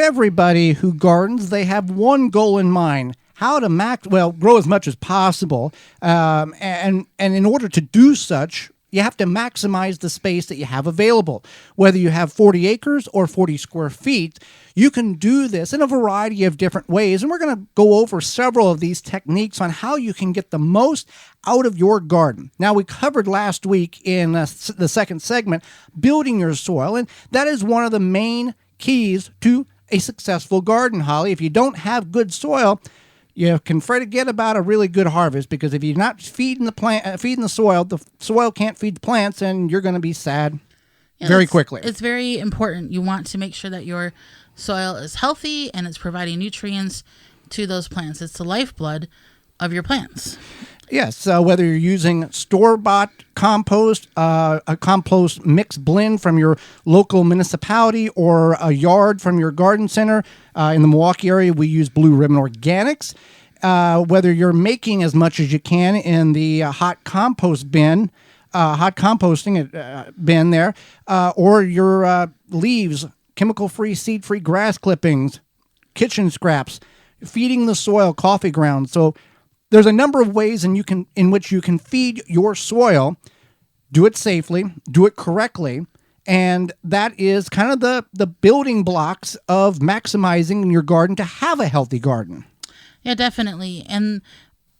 everybody who gardens, they have one goal in mind: how to grow as much as possible. And in order to do such, you have to maximize the space that you have available. Whether you have 40 acres or 40 square feet, you can do this in a variety of different ways. And we're going to go over several of these techniques on how you can get the most out of your garden. Now, we covered last week in the second segment, building your soil. And that is one of the main keys to a successful garden, Holly. If you don't have good soil, you can forget about a really good harvest, because if you're not feeding the soil can't feed the plants, and you're going to be sad very quickly. It's very important. You want to make sure that your soil is healthy and it's providing nutrients to those plants. It's the lifeblood of your plants. Yes, whether you're using store-bought compost, a compost mix blend from your local municipality, or a yard from your garden center. In the Milwaukee area, we use Blue Ribbon Organics. Whether you're making as much as you can in the hot composting bin there, or your leaves, chemical-free, seed-free grass clippings, kitchen scraps, feeding the soil, coffee grounds. So there's a number of ways in which you can feed your soil. Do it safely, do it correctly, and that is kind of the building blocks of maximizing your garden to have a healthy garden. Yeah, definitely. And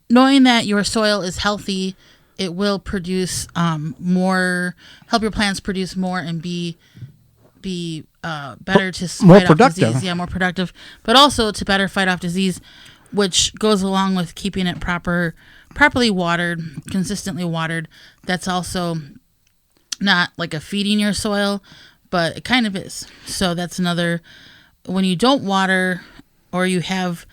knowing that your soil is healthy, it will produce more, help your plants produce more and be better to fight off disease. Yeah, more productive, but also to better fight off disease, which goes along with keeping it properly watered, consistently watered. That's also not like a feeding your soil, but it kind of is. So that's another, when you don't water or you have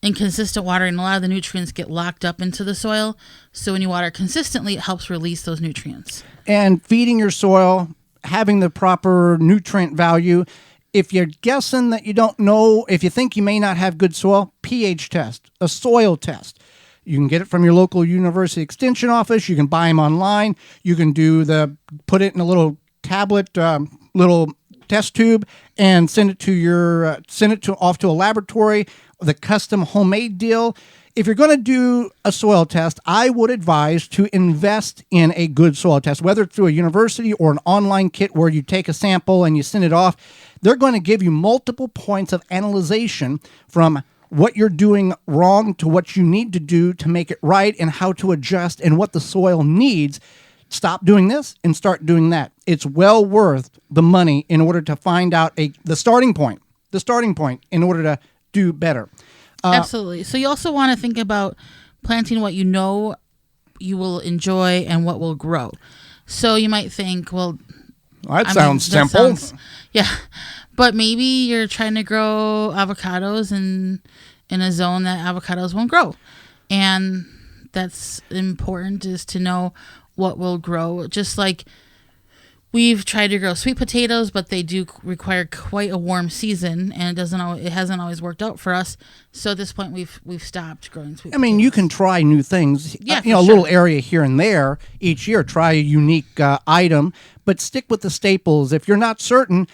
inconsistent watering, a lot of the nutrients get locked up into the soil. So when you water consistently, it helps release those nutrients. And feeding your soil, having the proper nutrient value. If you're guessing that you don't know, if you think you may not have good soil, pH test, a soil test. You can get it from your local university extension office. You can buy them online. You can put it in a little tablet, little test tube, and send it off to a laboratory with a custom homemade deal. If you're going to do a soil test, I would advise to invest in a good soil test, whether it's through a university or an online kit where you take a sample and you send it off. They're going to give you multiple points of analyzation, from what you're doing wrong to what you need to do to make it right, and how to adjust and what the soil needs. Stop doing this and start doing that. It's well worth the money in order to find out the starting point in order to do better. Absolutely. So you also want to think about planting what you know you will enjoy and what will grow. So you might think, well, that sounds simple. Yeah. But maybe you're trying to grow avocados in a zone that avocados won't grow. And that's important, is to know what will grow. Just like we've tried to grow sweet potatoes, but they do require quite a warm season, and it hasn't always worked out for us. So at this point, we've stopped growing sweet potatoes. I mean, you can try new things. Yeah, a little area here and there each year. Try a unique item, but stick with the staples. If you're not certain,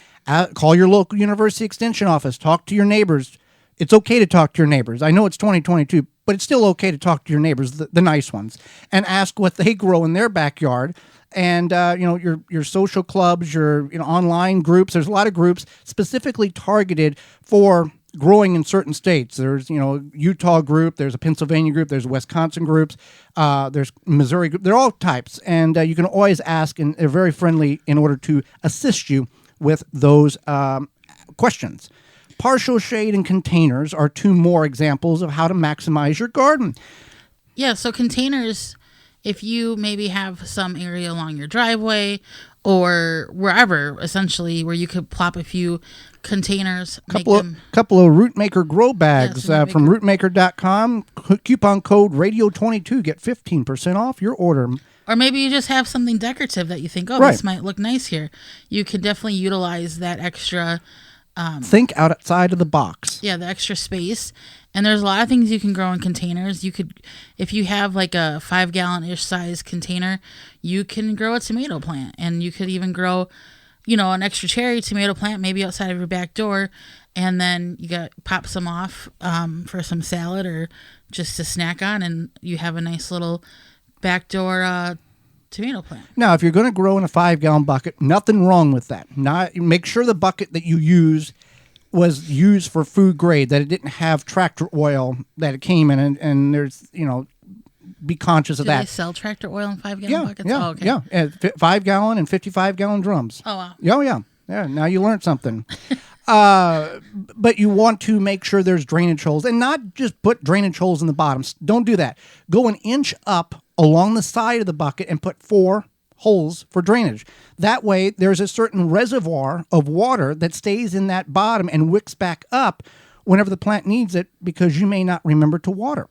call your local university extension office. Talk to your neighbors. It's okay to talk to your neighbors. I know it's 2022, but it's still okay to talk to your neighbors, the nice ones, and ask what they grow in their backyard. And your social clubs, your online groups. There's a lot of groups specifically targeted for growing in certain states. There's Utah group, there's a Pennsylvania group, there's Wisconsin groups, there's Missouri group. They're all types, and you can always ask, and they're very friendly in order to assist you with those questions. Partial shade and containers are two more examples of how to maximize your garden. Yeah, so containers, if you maybe have some area along your driveway or wherever, essentially, where you could plop a few containers. Couple of Rootmaker grow bags from rootmaker.com. Coupon code radio22. Get 15% off your order. Or maybe you just have something decorative that you think, this might look nice here. You can definitely utilize that extra. Think outside of the box. Yeah, the extra space. And there's a lot of things you can grow in containers. You could, if you have like a 5-gallon-ish size container, you can grow a tomato plant. And you could even grow, an extra cherry tomato plant maybe outside of your back door. and then you pop some off for some salad or just to snack on, and you have a nice little backdoor tomato plant. Now, if you're going to grow in a 5-gallon bucket, nothing wrong with that. Make sure the bucket that you use was used for food grade, that it didn't have tractor oil that it came in, and there's, be conscious of that. Do they sell tractor oil in 5-gallon buckets? Yeah, oh, okay. yeah. 5-gallon and 55-gallon drums. Oh, wow. Oh, yeah. Yeah, now you learned something. But you want to make sure there's drainage holes, and not just put drainage holes in the bottoms. Don't do that. Go an inch up along the side of the bucket and put 4 holes for drainage. That way, there's a certain reservoir of water that stays in that bottom and wicks back up whenever the plant needs it, because you may not remember to water.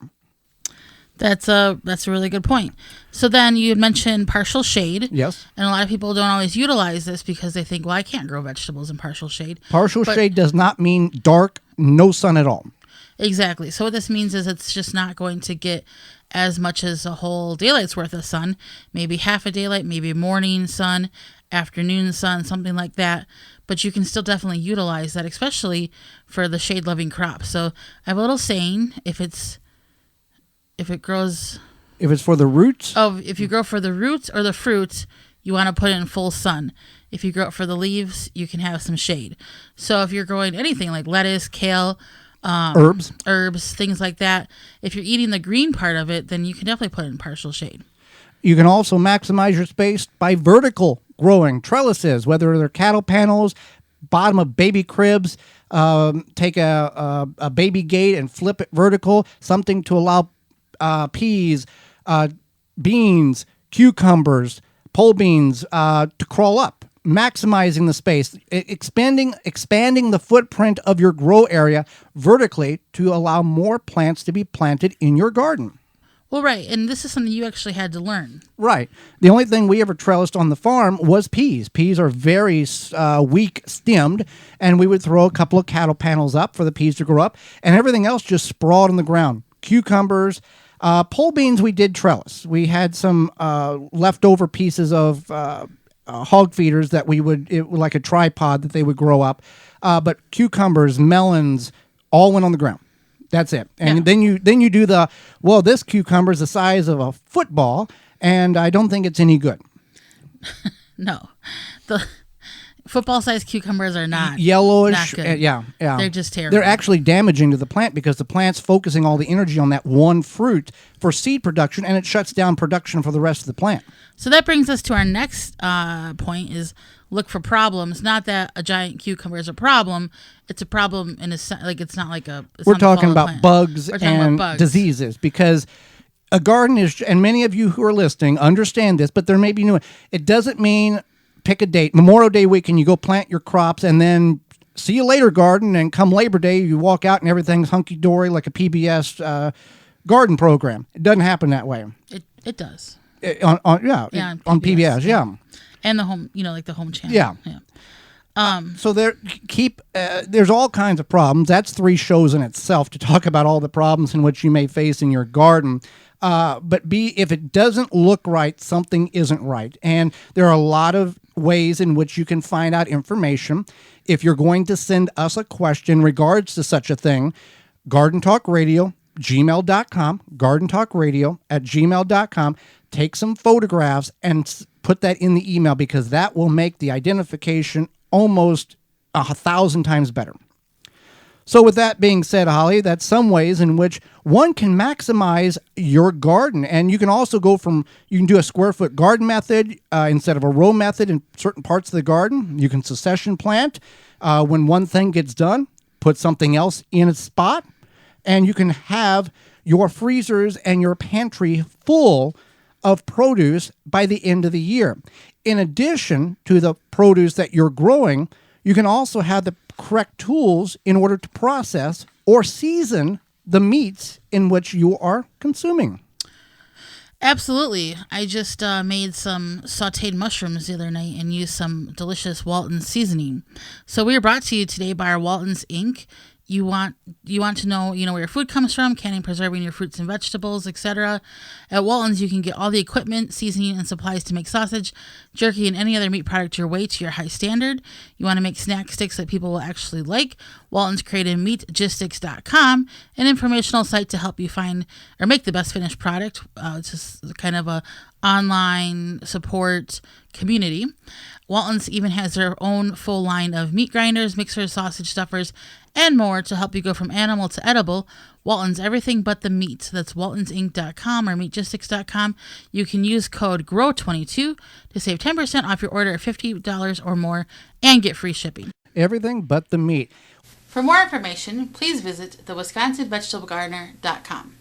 That's a really good point. So then you had mentioned partial shade. Yes. And a lot of people don't always utilize this because they think, well, I can't grow vegetables in partial shade. Partial shade does not mean dark, no sun at all. Exactly. So what this means is it's just not going to get as much as a whole daylight's worth of sun. Maybe half a daylight, maybe morning sun, afternoon sun, something like that. But you can still definitely utilize that, especially for the shade-loving crops. So I have a little saying, if it grows... If it's for the roots? Oh, if you grow for the roots or the fruits, you want to put it in full sun. If you grow it for the leaves, you can have some shade. So if you're growing anything like lettuce, kale, herbs, things like that, if you're eating the green part of it, then you can definitely put it in partial shade. You can also maximize your space by vertical growing trellises, whether they're cattle panels, bottom of baby cribs. Take a baby gate and flip it vertical, something to allow peas, beans, cucumbers, pole beans to crawl up, maximizing the space, expanding the footprint of your grow area vertically to allow more plants to be planted in your garden. Well, right, and this is something you actually had to learn. Right. The only thing we ever trellised on the farm was peas. Peas are very weak stemmed, and we would throw a couple of cattle panels up for the peas to grow up, and everything else just sprawled on the ground. Cucumbers, pole beans we did trellis. We had some leftover pieces of hog feeders that like a tripod that they would grow up. But cucumbers, melons, all went on the ground. That's it. And then you do this cucumber is the size of a football, and I don't think it's any good. No. The football-sized cucumbers are not yellowish. Not good. Yeah. They're just terrible. They're actually damaging to the plant because the plant's focusing all the energy on that one fruit for seed production, and it shuts down production for the rest of the plant. So that brings us to our next point is look for problems. Not that a giant cucumber is a problem. It's a problem in a sense, like it's not like a... We're talking about bugs and diseases, because a garden is, and many of you who are listening understand this, but there may be new. It doesn't mean pick a date, Memorial Day weekend, you go plant your crops, and then see you later garden, and come Labor Day, you walk out and everything's hunky-dory like a PBS garden program. It doesn't happen that way. It does. On PBS, yeah. And the home, like the home channel. Yeah. So there's all kinds of problems. That's 3 shows in itself to talk about all the problems in which you may face in your garden. But if it doesn't look right, something isn't right. And there are a lot of ways in which you can find out information. If you're going to send us a question in regards to such a thing, Garden Talk Radio, gmail.com, gardentalkradio@gmail.com. Take some photographs and put that in the email, because that will make the identification almost 1,000 times better. So with that being said, Holly, that's some ways in which one can maximize your garden. And you can also you can do a square foot garden method instead of a row method in certain parts of the garden. You can succession plant. When one thing gets done, put something else in its spot. And you can have your freezers and your pantry full of produce by the end of the year. In addition to the produce that you're growing, you can also have the correct tools in order to process or season the meats in which you are consuming. Absolutely. I just made some sauteed mushrooms the other night and used some delicious Walton's seasoning. So we are brought to you today by our Walton's Inc. You want to know, where your food comes from, canning, preserving your fruits and vegetables, etc. At Walton's, you can get all the equipment, seasoning, and supplies to make sausage, jerky, and any other meat product your way to your high standard. You want to make snack sticks that people will actually like. Walton's created meatgistics.com, an informational site to help you find or make the best finished product. It's just kind of a online support community. Walton's even has their own full line of meat grinders, mixers, sausage stuffers, and more to help you go from animal to edible. Walton's, everything but the meat. That's waltonsinc.com or meatgistics.com. You can use code GROW22 to save 10% off your order of $50 or more and get free shipping. Everything but the meat. For more information, please visit thewisconsinvegetablegardener.com.